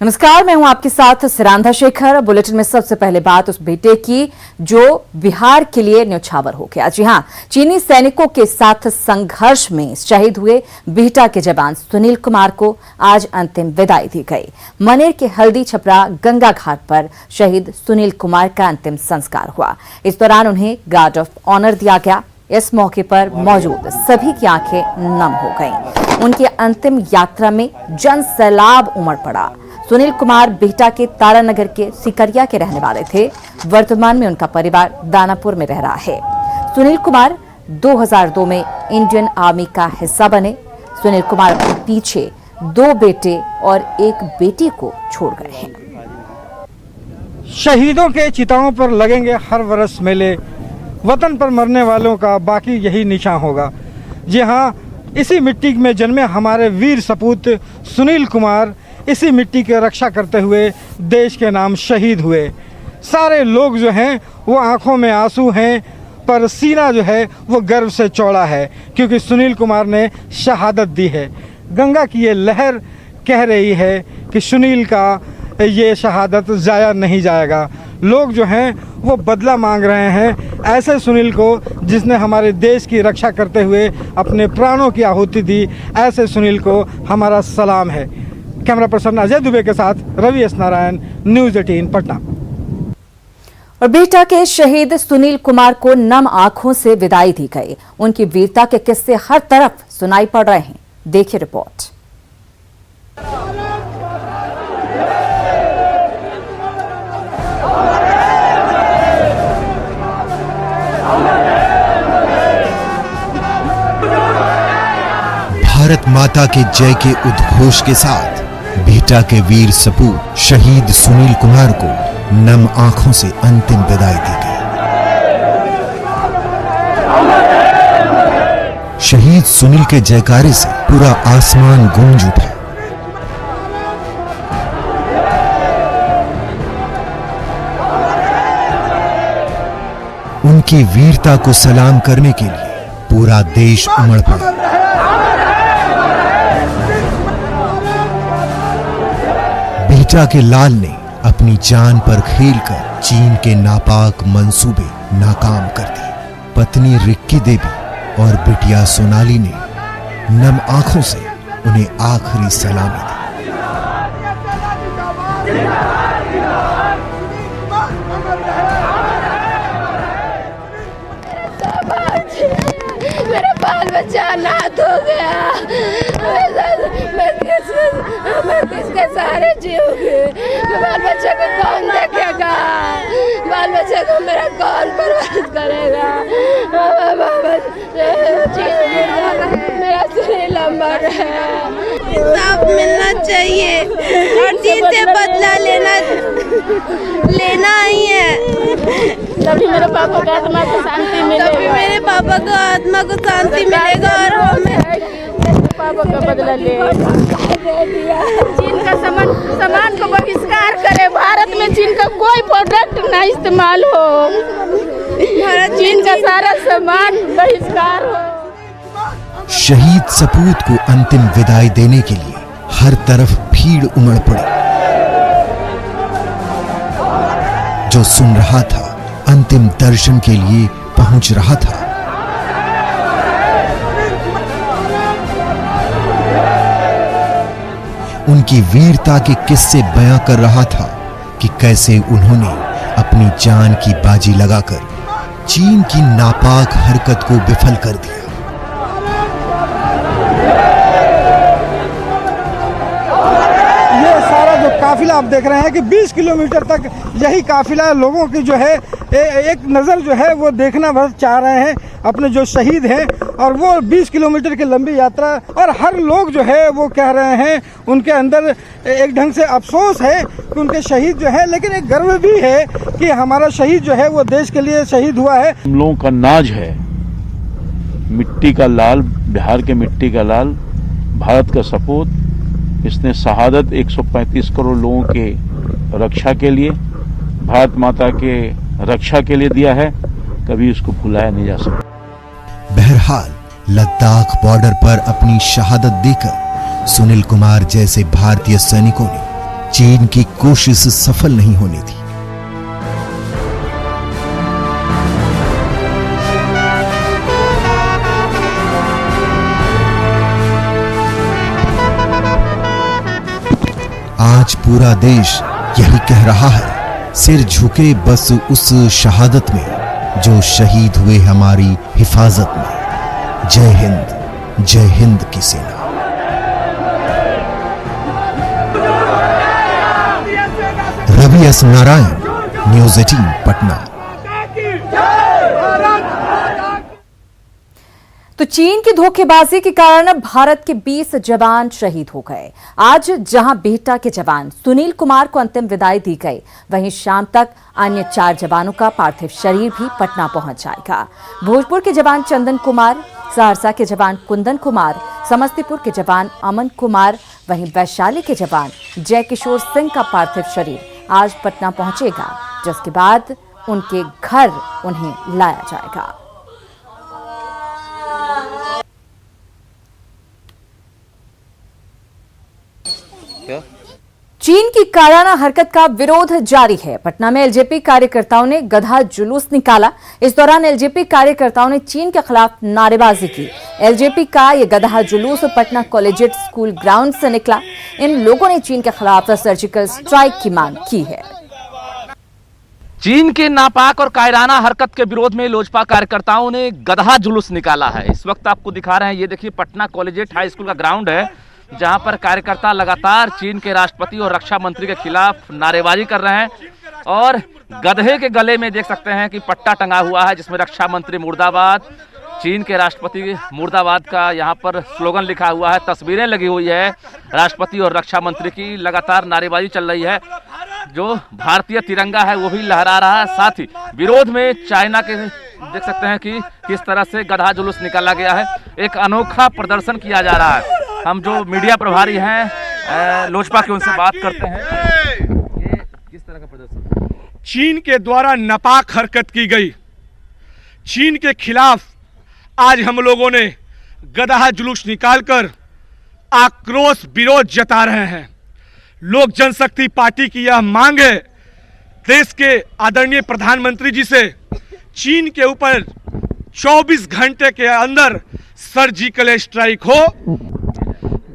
नमस्कार, मैं हूं आपके साथ सिरांधा शेखर। बुलेटिन में सबसे पहले बात उस बेटे की जो बिहार के लिए न्यौछावर हो गया। जी हां, चीनी सैनिकों के साथ संघर्ष में शहीद हुए बिहटा के जवान सुनील कुमार को आज अंतिम विदाई दी गई। मनेर के हल्दी छपरा गंगा घाट पर शहीद सुनील कुमार का अंतिम संस्कार हुआ। इस दौरान उन्हें गार्ड ऑफ ऑनर दिया गया। इस मौके पर मौजूद सभी की आंखें नम हो गईं। उनकी अंतिम यात्रा में जन सैलाब उमड़ पड़ा। सुनील कुमार बिहटा के तारानगर के सिकरिया के रहने वाले थे। वर्तमान में उनका परिवार दानापुर में रह रहा है। सुनील कुमार 2002 में इंडियन आर्मी का हिस्सा बने। सुनील कुमार अपने पीछे 2 बेटे और 1 बेटी को छोड़ गए हैं। शहीदों के चिताओं पर लगेंगे हर वर्ष मेले। वतन पर मरने वालों का बाकी यही निशान होगा। जी हाँ, इसी मिट्टी में जन्मे हमारे वीर सपूत सुनील कुमार इसी मिट्टी की रक्षा करते हुए देश के नाम शहीद हुए। सारे लोग जो हैं वो आंखों में आंसू हैं, पर सीना जो है वो गर्व से चौड़ा है, क्योंकि सुनील कुमार ने शहादत दी है। गंगा की ये लहर कह रही है कि सुनील का ये शहादत ज़ाया नहीं जाएगा। लोग जो हैं वो बदला मांग रहे हैं ऐसे सुनील को जिसने हमारे देश की रक्षा करते हुए अपने प्राणों की आहुति दी। ऐसे सुनील को हमारा सलाम है। कैमरा पर्सन अजय दुबे के साथ रवि एस नारायण, न्यूज़ 18 पटना। और बिहटा के शहीद सुनील कुमार को नम आंखों से विदाई दी गई। उनकी वीरता के किस्से हर तरफ सुनाई पड़ रहे हैं। देखिए रिपोर्ट। भारत माता के जय के उद्घोष के साथ बिहटा के वीर सपूत शहीद सुनील कुमार को नम आंखों से अंतिम विदाई दी गई। शहीद सुनील के जयकारे से पूरा आसमान गूंज उठा। उनकी वीरता को सलाम करने के लिए पूरा देश उमड़ पड़ा। बिहटा के लाल ने अपनी जान पर खेलकर चीन के नापाक मंसूबे नाकाम कर दिए। पत्नी रिक्की देवी और बिटिया सोनाली ने नम आंखों से उन्हें आखिरी सलामी दी। मेरा बाल बच्चा अनाथ हो गया। मैं किसके सहारे जीऊंगी? बाल बच्चे को कौन देखेगा? बाल बच्चे को मेरा कौन परवरिश करेगा? मेरा सुनील अमर है। इंसाफ मिलना चाहिए और चीन से बदला लेना ही है। तभी मेरे पापा को आत्मा को शांति मिलेगा। तभी मेरे पापा को आत्मा को शांति मिलेगा और हमें पापा का बदला लेगा। चीन का सामान को बहिष्कार करे। भारत में चीन का कोई प्रोडक्ट ना इस्तेमाल हो। चीन का सारा सामान बहिष्कार हो। शहीद सपूत को अंतिम विदाई देने के लिए हर तरफ भीड़ उमड़ पड़ी। जो सुन रहा था, अंतिम दर्शन के लिए पहुंच रहा था। उनकी वीरता के किस्से बयां कर रहा था कि कैसे उन्होंने अपनी जान की बाजी लगाकर चीन की नापाक हरकत को विफल कर दिया। ये सारा जो काफिला आप देख रहे हैं कि 20 किलोमीटर तक यही काफिला लोगों की जो है एक नज़र जो है वो देखना बस चाह रहे हैं अपने जो शहीद हैं। और वो 20 किलोमीटर की लंबी यात्रा, और हर लोग जो है वो कह रहे हैं उनके अंदर एक ढंग से अफसोस है कि उनके शहीद जो है, लेकिन एक गर्व भी है कि हमारा शहीद जो है वो देश के लिए शहीद हुआ है। हम लोगों का नाज है, मिट्टी का लाल, बिहार के मिट्टी का लाल, भारत का सपूत। इसने शहादत 135 करोड़ लोगों के रक्षा के लिए, भारत माता के रक्षा के लिए दिया है। कभी उसको भुलाया नहीं जा सकता। बहरहाल लद्दाख बॉर्डर पर अपनी शहादत देकर सुनील कुमार जैसे भारतीय सैनिकों ने चीन की कोशिश सफल नहीं होने दी। आज पूरा देश यही कह रहा है, सिर झुके बस उस शहादत में जो शहीद हुए हमारी हिफाजत में। जय हिंद की सेना। Ravi S Narayan, news 18 Patna. तो चीन की धोखेबाजी के कारण भारत के 20 जवान शहीद हो गए। आज जहां बिहटा के जवान सुनील कुमार को अंतिम विदाई दी गई, वहीं शाम तक अन्य 4 जवानों का पार्थिव शरीर भी पटना पहुंच जाएगा। भोजपुर के जवान चंदन कुमार, सहरसा के जवान कुंदन कुमार, समस्तीपुर के जवान अमन कुमार, वहीं वैशाली के जवान जय किशोर सिंह का पार्थिव शरीर आज पटना पहुंचेगा, जिसके बाद उनके घर उन्हें लाया जाएगा। चीन की कायराना हरकत का विरोध जारी है। पटना में एलजेपी कार्यकर्ताओं ने गधा जुलूस निकाला। इस दौरान एलजेपी कार्यकर्ताओं ने चीन के खिलाफ नारेबाजी की। एलजेपी का यह गधा जुलूस पटना कॉलेजिएट स्कूल ग्राउंड से निकला। इन लोगों ने चीन के खिलाफ सर्जिकल स्ट्राइक की मांग की है। चीन के नापाक और कायराना हरकत के विरोध में लोजपा कार्यकर्ताओं ने गधा जुलूस निकाला है। इस वक्त आपको दिखा रहे हैं, ये देखिए पटना कॉलेजिएट हाई स्कूल का ग्राउंड है, जहां पर कार्यकर्ता लगातार चीन के राष्ट्रपति और रक्षा मंत्री के खिलाफ नारेबाजी कर रहे हैं। और गधे के गले में देख सकते हैं कि पट्टा टंगा हुआ है, जिसमें रक्षा मंत्री मुर्दाबाद, चीन के राष्ट्रपति मुर्दाबाद का यहाँ पर स्लोगन लिखा हुआ है। तस्वीरें लगी हुई है राष्ट्रपति और रक्षा मंत्री की। लगातार नारेबाजी चल रही है। जो भारतीय तिरंगा है वो भी लहरा रहा है। साथ ही विरोध में चाइना के देख सकते हैं कि किस तरह से गधा जुलूस निकाला गया है। एक अनोखा प्रदर्शन किया जा रहा है। हम जो मीडिया प्रभारी हैं लोजपा के, उनसे बात करते हैं। ये किस तरह का प्रदर्शन? चीन के द्वारा नापाक हरकत की गई, चीन के खिलाफ आज हम लोगों ने गधा जुलूस निकालकर आक्रोश विरोध जता रहे हैं। लोक जनशक्ति पार्टी की यह मांग है, देश के आदरणीय प्रधानमंत्री जी से चीन के ऊपर 24 घंटे के अंदर सर्जिकल स्ट्राइक हो।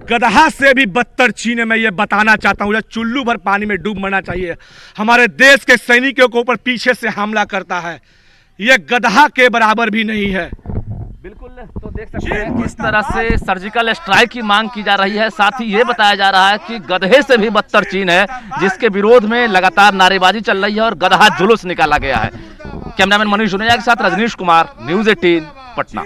गधा से भी बदतर चीन है, मैं ये बताना चाहता हूँ। चुल्लू भर पानी में डूब मरना चाहिए। हमारे देश के सैनिकों के ऊपर पीछे से हमला करता है, ये गधा के बराबर भी नहीं है। बिल्कुल, तो देख सकते हैं किस तरह से सर्जिकल स्ट्राइक की मांग की जा रही है। साथ ही ये बताया जा रहा है कि गधे से भी बदतर चीन है, जिसके विरोध में लगातार नारेबाजी चल रही है और गधा जुलूस निकाला गया है। कैमरामैन मनीष जुनेजा के साथ रजनीश कुमार, न्यूज़ 18 पटना।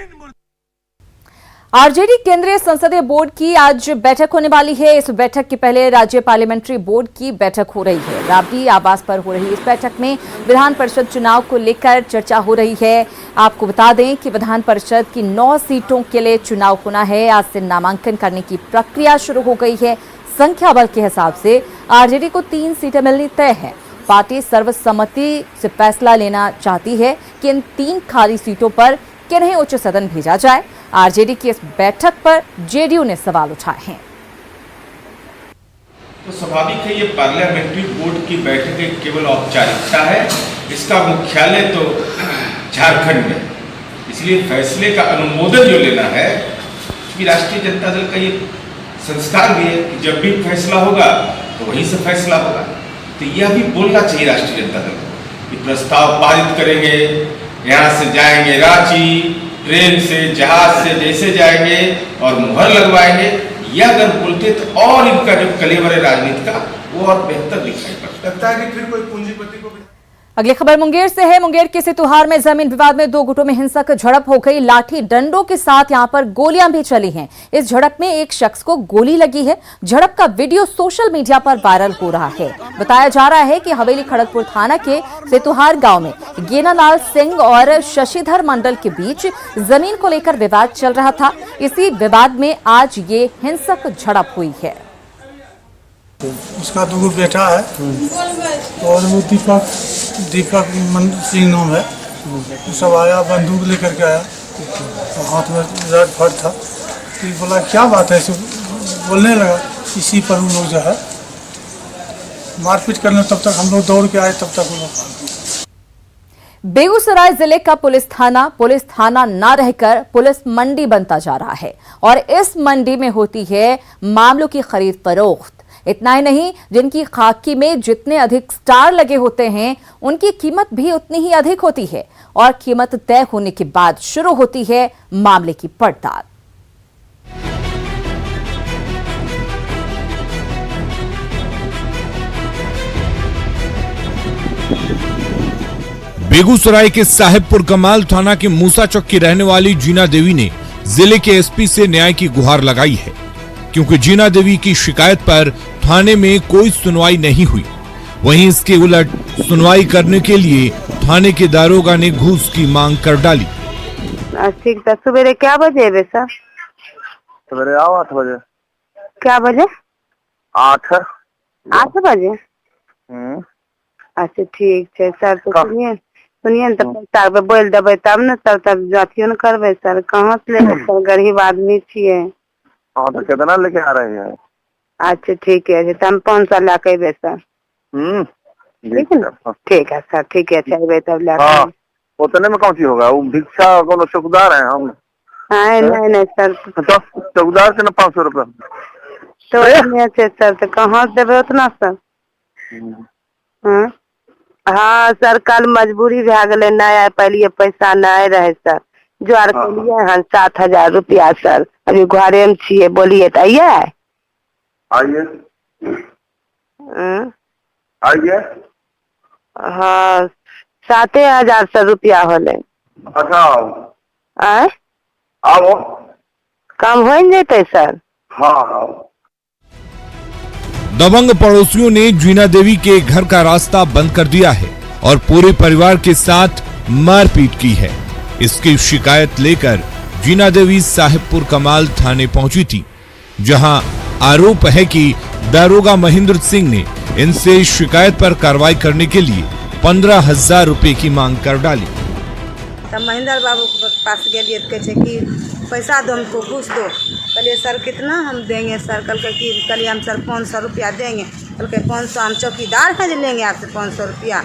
आरजेडी केंद्रीय संसदीय बोर्ड की आज बैठक होने वाली है। इस बैठक के पहले राज्य पार्लियामेंट्री बोर्ड की बैठक हो रही है। राबड़ी आवास पर हो रही इस बैठक में विधान परिषद चुनाव को लेकर चर्चा हो रही है। आपको बता दें कि विधान परिषद की 9 सीटों के लिए चुनाव होना है। आज से नामांकन करने की प्रक्रिया शुरू हो गई है। संख्या बल के हिसाब से आरजेडी को 3 सीटें मिलनी तय है। पार्टी सर्वसम्मति से फैसला लेना चाहती है कि इन 3 खाली सीटों पर किन्हें उच्च सदन भेजा जाए। आरजेडी की इस बैठक पर जेडीयू ने सवाल उठाए हैं। तो स्वाभाविक है, ये पार्लियामेंट्री बोर्ड की बैठक एक केवल औपचारिकता है। इसका मुख्यालय तो झारखंड में, इसलिए फैसले का अनुमोदन जो लेना है, क्योंकि राष्ट्रीय जनता दल का ये संस्कार भी है कि जब भी फैसला होगा तो वहीं से फैसला होगा। तो यह भी बोलना चाहिए राष्ट्रीय जनता दल को कि प्रस्ताव पारित करेंगे, यहाँ से जाएंगे रांची, ट्रेन से, जहाज से जैसे जाएंगे और मुहर लगवाएंगे। यह अगर बोलते तो और इनका जो कलेवर है राजनीति का, वो और बेहतर दिखाई पड़ता है कि फिर कोई पूंजीपति को। अगली खबर मुंगेर से है। मुंगेर के सितुहार में जमीन विवाद में 2 गुटों में हिंसक झड़प हो गई। लाठी डंडों के साथ यहां पर गोलियां भी चली हैं। इस झड़प में एक शख्स को गोली लगी है। झड़प का वीडियो सोशल मीडिया पर वायरल हो रहा है। बताया जा रहा है कि हवेली खड़गपुर थाना के सितुहार गांव में गेनालाल सिंह और शशिधर मंडल के बीच जमीन को लेकर विवाद चल रहा था। इसी विवाद में आज ये हिंसक झड़प हुई है। उसका 2 बेटा है और वो दीपक सिंह नाम है। वो सब आया, बंदूक लेकर के आया, तो हाथ में रड फट था। तो बोला क्या बात है, बोलने लगा। इसी पर हम लोग जो है मारपीट करने, तब तक हम लोग दौड़ के आए, तब तक वो लोग भाग गए। बेगूसराय जिले का पुलिस थाना ना रहकर पुलिस मंडी बनता जा रहा है और इस मंडी में होती है मामलों की खरीद फरोख्त। इतना ही नहीं, जिनकी खाकी में जितने अधिक स्टार लगे होते हैं उनकी कीमत भी उतनी ही अधिक होती है और कीमत तय होने के बाद शुरू होती है मामले की पड़ताल। बेगूसराय के साहेबपुर कमाल थाना के मूसा चौक की रहने वाली जीना देवी ने जिले के एसपी से न्याय की गुहार लगाई है, क्योंकि जीना देवी की शिकायत पर थाने में कोई सुनवाई नहीं हुई। वहीं इसके उलट सुनवाई करने के लिए थाने के दारोगा ने घूस की मांग कर डाली। ठीक था। सवेरे क्या बजे बेसा? सवेरे आओ 8 बजे। क्या बजे? 8 बजे। अच्छा ठीक है सर। तो सुनिए न, तब सर पे बोल देवे तब न सर, तब अथियो न करवे सर। कहाँ से ले सर, गरीब आदमी छिए। हाँ तो कितना लेके आ रहे हैं? अच्छा ठीक है, तो हम 500 ला के अबे सर। ठीक है ना? ठीक है सर, ठीक है चाहिए तब ला। हाँ उतने में कौन सी होगा, वो भिक्षा कौन चौकीदार है हम? नहीं सर, चौकीदार के ना 500 रुपए तो अच्छे सर। तो कहाँ से देवे उतना सर? हाँ सर, कल मजबूरी भे गए, न आए पहले पैसा न आए रहे सर। ज्वार के लिए हन 7,000 रुपया सर। अभी घरे में छिए, बोलिए तो आइए। आइए। हाँ 7,000 सर रुपया होले। अच्छा आओ, कम हो जते सर। हाँ दबंग पड़ोसियों ने जीना देवी के घर का रास्ता बंद कर दिया है और पूरे परिवार के साथ मारपीट की है। इसकी शिकायत लेकर जीना देवी साहेबपुर कमाल थाने पहुंची थी, जहां आरोप है कि दारोगा महेंद्र सिंह ने इनसे शिकायत पर कार्रवाई करने के लिए 15,000 रुपए की मांग कर डाली। तब महेंद्र बाबू के पास गए कि पैसा दो, हमको घूस दो। कहलिए सर कितना हम देंगे सर? कल के कि कहलिए हम सर 500 रुपया देंगे। कल के 500 हम चौकीदार हैं जो लेंगे आपसे 500 रुपया?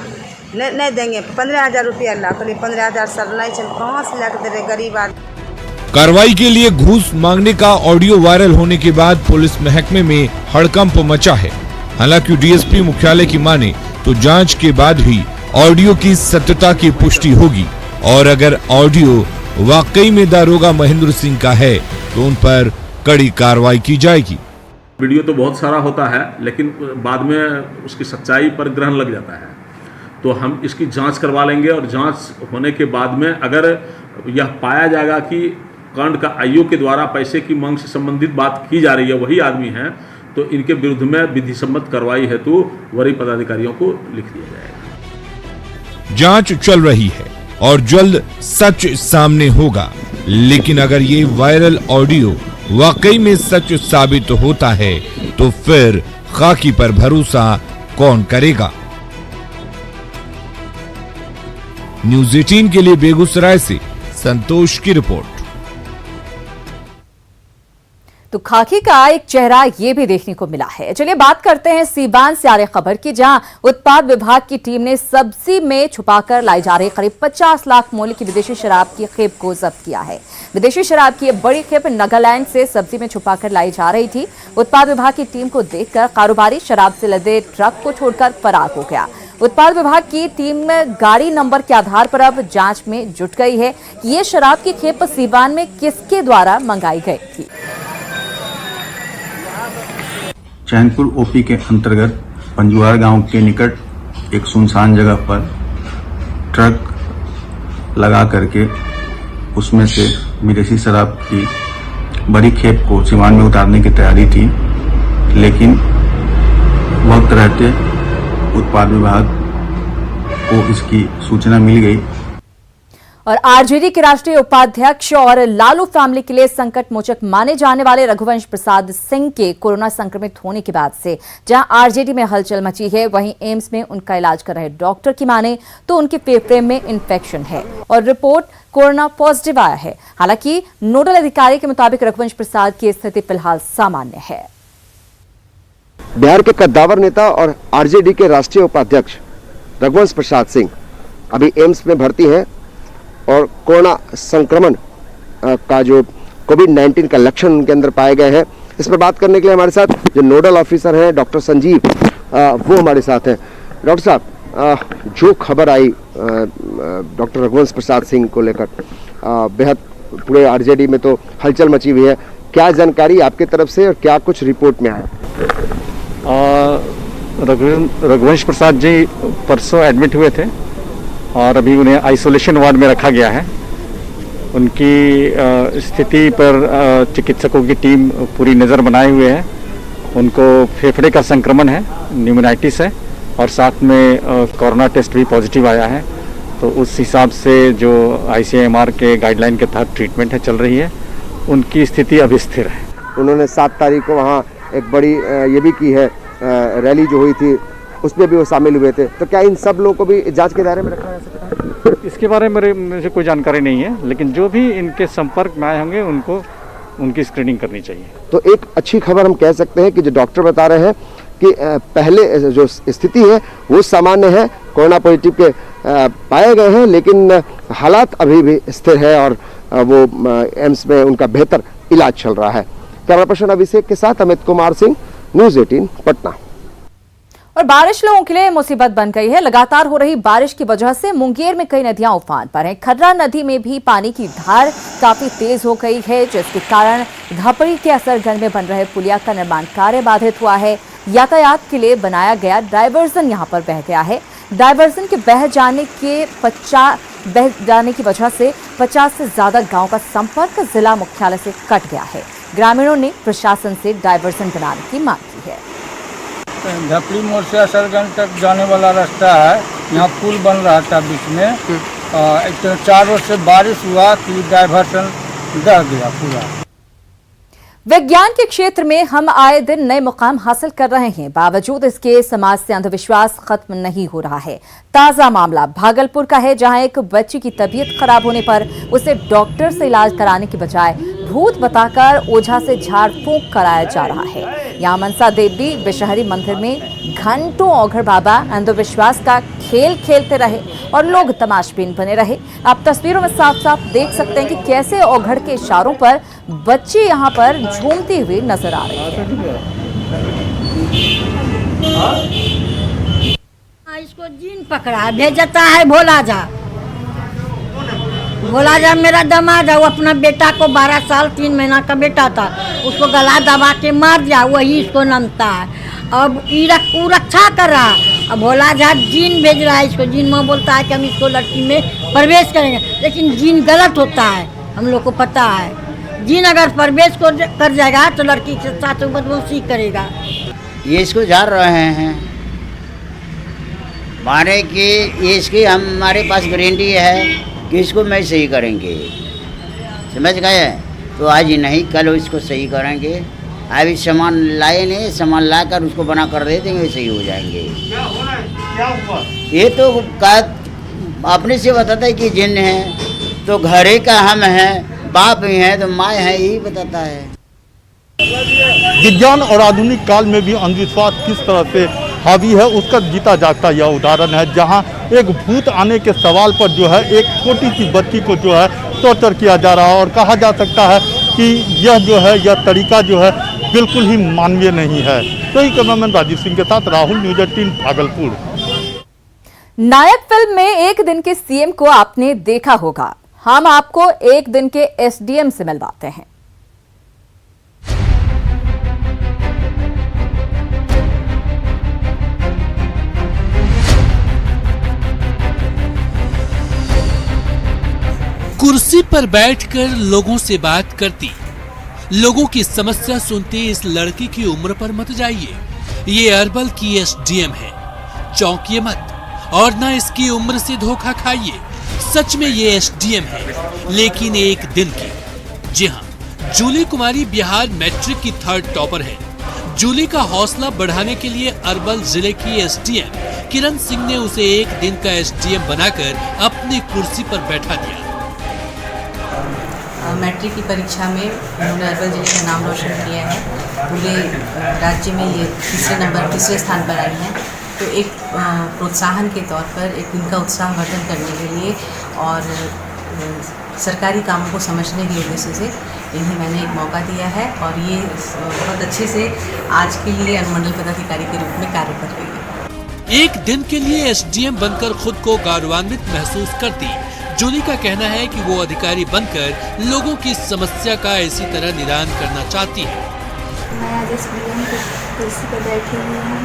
नहीं देंगे। 15,000 रुपया ला। कहलिए 15,000 सर नहीं चल, कहाँ से ला के दे गरीब आदमी। कार्रवाई के लिए घूस मांगने का ऑडियो वायरल होने के बाद पुलिस महकमे में हड़कंप मचा है। हालांकि डीएसपी मुख्यालय की माने तो जांच के बाद ही ऑडियो की सत्यता की पुष्टि होगी और अगर ऑडियो वाकई में दारोगा महेंद्र सिंह का है तो उन पर कड़ी कार्रवाई की जाएगी। वीडियो तो बहुत सारा होता है, लेकिन बाद में उसकी सच्चाई पर ग्रहण लग जाता है, तो हम इसकी जांच करवा लेंगे और जांच होने के बाद में अगर यह पाया जाएगा कि कांड का आईओ के द्वारा पैसे की मांग से संबंधित बात की जा रही है, वही आदमी हैं, तो इनके विरुद्ध में विधि सम्मत कार्रवाई हेतु वरीय पदाधिकारियों को लिख दिया जाएगा। जांच चल रही है और जल्द सच सामने होगा, लेकिन अगर ये वायरल ऑडियो वाकई में सच साबित होता है तो फिर खाकी पर भरोसा कौन करेगा? न्यूज़ 18 के लिए बेगूसराय से संतोष की रिपोर्ट। तो खाकी का एक चेहरा ये भी देखने को मिला है। चलिए बात करते हैं सीवान से आ रही खबर की, जहां उत्पाद विभाग की टीम ने सब्जी में छुपाकर लाई जा रही करीब 50 लाख मूल्य की विदेशी शराब की खेप को जब्त किया है। विदेशी शराब की यह बड़ी खेप नागालैंड से सब्जी में छुपाकर लाई जा रही थी। उत्पाद विभाग की टीम को देखकर कारोबारी शराब से लदे ट्रक को छोड़कर फरार हो गया। उत्पाद विभाग की टीम गाड़ी नंबर के आधार पर अब जांच में जुट गई है कि ये शराब की खेप सीवान में किसके द्वारा मंगाई गई थी। चैनपुर ओपी के अंतर्गत पंजुआर गांव के निकट एक सुनसान जगह पर ट्रक लगा करके उसमें से विदेशी शराब की बड़ी खेप को सीवान में उतारने की तैयारी थी, लेकिन वक्त रहते उत्पाद विभाग को इसकी सूचना मिल गई और आरजेडी के राष्ट्रीय उपाध्यक्ष और लालू फैमिली के लिए संकट मोचक माने जाने वाले रघुवंश प्रसाद सिंह के कोरोना संक्रमित होने के बाद से जहां आरजेडी में हलचल मची है, वहीं एम्स में उनका इलाज कर रहे डॉक्टर की माने तो उनके फेफड़े में इन्फेक्शन है और रिपोर्ट कोरोना पॉजिटिव आया है। हालांकि नोडल अधिकारी के मुताबिक रघुवंश प्रसाद की स्थिति फिलहाल सामान्य है। बिहार के कद्दावर नेता और आरजेडी के राष्ट्रीय उपाध्यक्ष रघुवंश प्रसाद सिंह अभी एम्स में भर्ती हैं और कोरोना संक्रमण का जो कोविड-19 का लक्षण उनके अंदर पाए गए हैं। इस पर बात करने के लिए हमारे साथ जो नोडल ऑफिसर हैं डॉक्टर संजीव, वो हमारे साथ हैं। डॉक्टर साहब, जो खबर आई डॉक्टर रघुवंश प्रसाद सिंह को लेकर, बेहद पूरे आरजेडी में तो हलचल मची हुई है। क्या जानकारी आपकी तरफ से और क्या कुछ रिपोर्ट में आया? रघुवंश प्रसाद जी परसों एडमिट हुए थे और अभी उन्हें आइसोलेशन वार्ड में रखा गया है। उनकी स्थिति पर चिकित्सकों की टीम पूरी नज़र बनाए हुए है। उनको फेफड़े का संक्रमण है, न्यूमोनाइटिस है और साथ में कोरोना टेस्ट भी पॉजिटिव आया है। तो उस हिसाब से जो ICMR के गाइडलाइन के तहत ट्रीटमेंट है चल रही है। उनकी स्थिति अभी स्थिर है। उन्होंने 7 तारीख को वहाँ एक बड़ी ये भी की है, रैली जो हुई थी उसमें भी वो शामिल हुए थे। तो क्या इन सब लोगों को भी जांच के दायरे में रखा जा सकता है? इसके बारे में मुझे कोई जानकारी नहीं है, लेकिन जो भी इनके संपर्क में आए होंगे उनको उनकी स्क्रीनिंग करनी चाहिए। तो एक अच्छी खबर हम कह सकते हैं कि जो डॉक्टर बता रहे हैं कि पहले जो स्थिति है वो सामान्य है, कोरोना पॉजिटिव के पाए गए हैं, लेकिन हालात अभी भी स्थिर है और वो एम्स में उनका बेहतर इलाज चल रहा है। कैमरा पर्सन अभिषेक के साथ अमित कुमार सिंह, न्यूज़ 18 पटना। और बारिश लोगों के लिए मुसीबत बन गई है। लगातार हो रही बारिश की वजह से मुंगेर में कई नदियां उफान पर हैं। खर्रा नदी में भी पानी की धार काफी तेज हो गई है, जिसके कारण धपड़ी के असरगंज में बन रहे पुलिया का निर्माण कार्य बाधित हुआ है। यातायात के लिए बनाया गया डायवर्जन यहां पर बह गया है। डायवर्जन के बह जाने की वजह से 50 से ज्यादा गांव का संपर्क जिला मुख्यालय से कट गया है। ग्रामीणों ने प्रशासन से डायवर्जन बनाने की मांग की है। धपड़ी मोड़ से असरगंज तक जाने वाला रास्ता है, यहाँ पुल बन रहा था बीच में। एक तो चारों से बारिश हुआ कि डायवर्सन दह गया पूरा। विज्ञान के क्षेत्र में हम आए दिन नए मुकाम हासिल कर रहे हैं, बावजूद इसके समाज से अंधविश्वास खत्म नहीं हो रहा है। ताजा मामला भागलपुर का है, जहां एक बच्ची की तबीयत खराब होने पर उसे डॉक्टर से इलाज कराने की बजाय भूत बताकर ओझा से झाड़ फूंक कराया जा रहा है। यहाँ मनसा देवी विषहरी मंदिर में घंटों औघड़ बाबा अंधविश्वास का खेल खेलते रहे और लोग तमाशबीन बने रहे। आप तस्वीरों में साफ साफ देख सकते हैं कि कैसे औघड़ के इशारों पर बच्ची यहाँ पर झूमती हुई नजर आ रही है। इसको जीन पकड़ा भेजता है भोला जा मेरा दामाद है। वो अपना बेटा को 12 साल 3 महीना का बेटा था, उसको गला दबा के मार दिया, वही इसको नमता है। अब वो रक्षा कर रहा है। अब भोला झा जीन भेज रहा है इसको। जीन में बोलता है कि हम इसको लड़की में प्रवेश करेंगे, लेकिन जीन गलत होता है, हम लोग को पता है। जीन अगर प्रवेश कर जाएगा तो लड़की के साथ बदमाशी करेगा। ये इसको झाड़ रहे हैं माने कि ये इसकी हमारे पास गारंटी है कि इसको मैं सही करेंगे, समझ गए। तो आज ही नहीं कल इसको सही करेंगे। अभी सामान लाए नहीं, सामान लाकर उसको बना कर दे देंगे, सही हो जाएंगे। क्या हुआ? ये तो अपने से बताता है कि जिन है तो घरे का हम हैं, बाप ही हैं तो माँ है, यही बताता है। विज्ञान और आधुनिक काल में भी अंधविश्वास किस तरह से हावी है उसका जीता जागता यह उदाहरण है, जहां एक भूत आने के सवाल पर जो है एक छोटी सी बच्ची को जो है टॉर्चर किया जा रहा है। और कहा जा सकता है कि यह जो है यह तरीका जो है बिल्कुल ही मानवीय नहीं है। तो ही कैमरामैन राजीव सिंह के साथ राहुल, न्यूज़ 18 भागलपुर। नायक फिल्म में एक दिन के सीएम को आपने देखा होगा, हम आपको एक दिन के एसडीएम से मिलवाते हैं। कुर्सी पर बैठकर लोगों से बात करती, लोगों की समस्या सुनते इस लड़की की उम्र पर मत जाइए। ये अरवल की एसडीएम है, चौंकिए मत और ना इसकी उम्र से धोखा खाइए। सच में ये एसडीएम है, लेकिन एक दिन की। जी हाँ, जूली कुमारी बिहार मैट्रिक की 3rd टॉपर है। जूली का हौसला बढ़ाने के लिए अरवल जिले की एसडीएम किरण सिंह ने उसे एक दिन का एसडीएम बनाकर अपनी कुर्सी पर बैठा दिया। मैट्रिक की परीक्षा में उन्होंने अरवल जिले का नाम रोशन किया है। पूरे राज्य में ये तीसरे स्थान पर आई हैं। तो एक प्रोत्साहन के तौर पर एक उनका उत्साहवर्धन करने के लिए और सरकारी कामों को समझने के उद्देश्य से इन्हें मैंने एक मौका दिया है और ये बहुत अच्छे से आज के लिए अनुमंडल पदाधिकारी के रूप में कार्य कर रही है। एक दिन के लिए एसडीएम बनकर खुद को गौरवान्वित महसूस करती जूली का कहना है कि वो अधिकारी बनकर लोगों की समस्या का इसी तरह निदान करना चाहती है। मैं आज इस कुर्सी पर बैठी हुई हूँ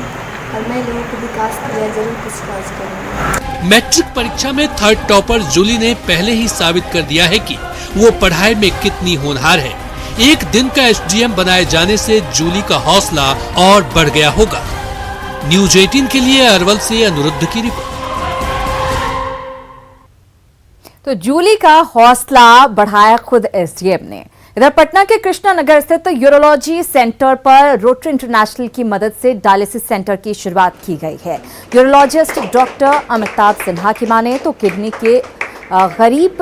और मैं लोगों के विकास के लिए जरूर कुछ काज करूँगी। मैट्रिक परीक्षा में 3rd टॉपर जूली ने पहले ही साबित कर दिया है कि वो पढ़ाई में कितनी होनहार है। एक दिन का एसडीएम बनाए जाने से जूली का हौसला और बढ़ गया होगा। न्यूज 18 के लिए अरवल से अनुरुद्ध की रिपोर्ट। तो जूली का हौसला बढ़ाया खुद एसडीएम ने। इधर पटना के कृष्णा नगर स्थित यूरोलॉजी सेंटर पर रोटरी इंटरनेशनल की मदद से डायलिसिस सेंटर की शुरुआत की गई है। यूरोलॉजिस्ट डॉक्टर अमिताभ सिन्हा की माने तो किडनी के गरीब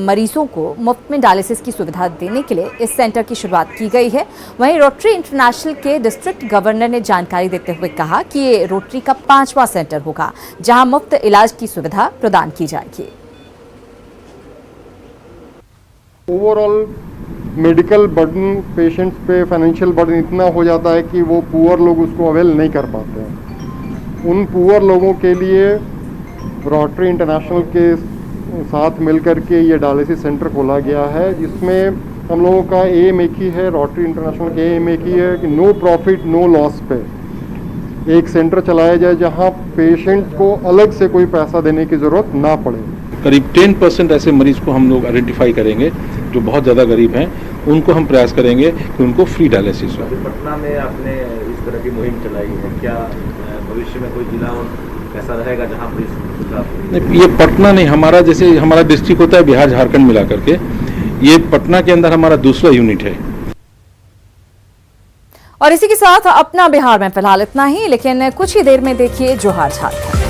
मरीजों को मुफ्त में डायलिसिस की सुविधा देने के लिए इस सेंटर की शुरुआत की गई है। वहीं रोटरी इंटरनेशनल के डिस्ट्रिक्ट गवर्नर ने जानकारी देते हुए कहा कि ये रोटरी का 5वां सेंटर होगा जहां मुफ्त इलाज की सुविधा प्रदान की जाएगी। ओवरऑल मेडिकल बर्डन पेशेंट्स पे फाइनेंशियल बर्डन इतना हो जाता है कि वो पुअर लोग उसको अवेल नहीं कर पाते हैं। उन पुअर लोगों के लिए रोटरी इंटरनेशनल के साथ मिलकर के ये डायलिसिस सेंटर खोला गया है, जिसमें हम लोगों का एम एक ही है, रोटरी इंटरनेशनल का एम एक ही है कि नो प्रॉफिट नो लॉस पे एक सेंटर चलाया जाए जहां पेशेंट को अलग से कोई पैसा देने की ज़रूरत ना पड़े। करीब 10% ऐसे मरीज को हम लोग आइडेंटिफाई करेंगे जो बहुत ज़्यादा गरीब हैं, उनको हम प्रयास करेंगे कि उनको फ्री डायलिसिस हो। पटना में आपने इस तरह की मुहिम चलाई है, क्या भविष्य में कोई जिला और ऐसा रहेगा जहाँ पर ये पटना नहीं, हमारा जैसे हमारा डिस्ट्रिक्ट होता है बिहार झारखंड मिला करके, ये पटना के अंदर हमारा दूसरा यूनिट है। और इसी के साथ अपना बिहार में फिलहाल इतना ही, लेकिन कुछ ही देर में देखिए जोहार झारखंड।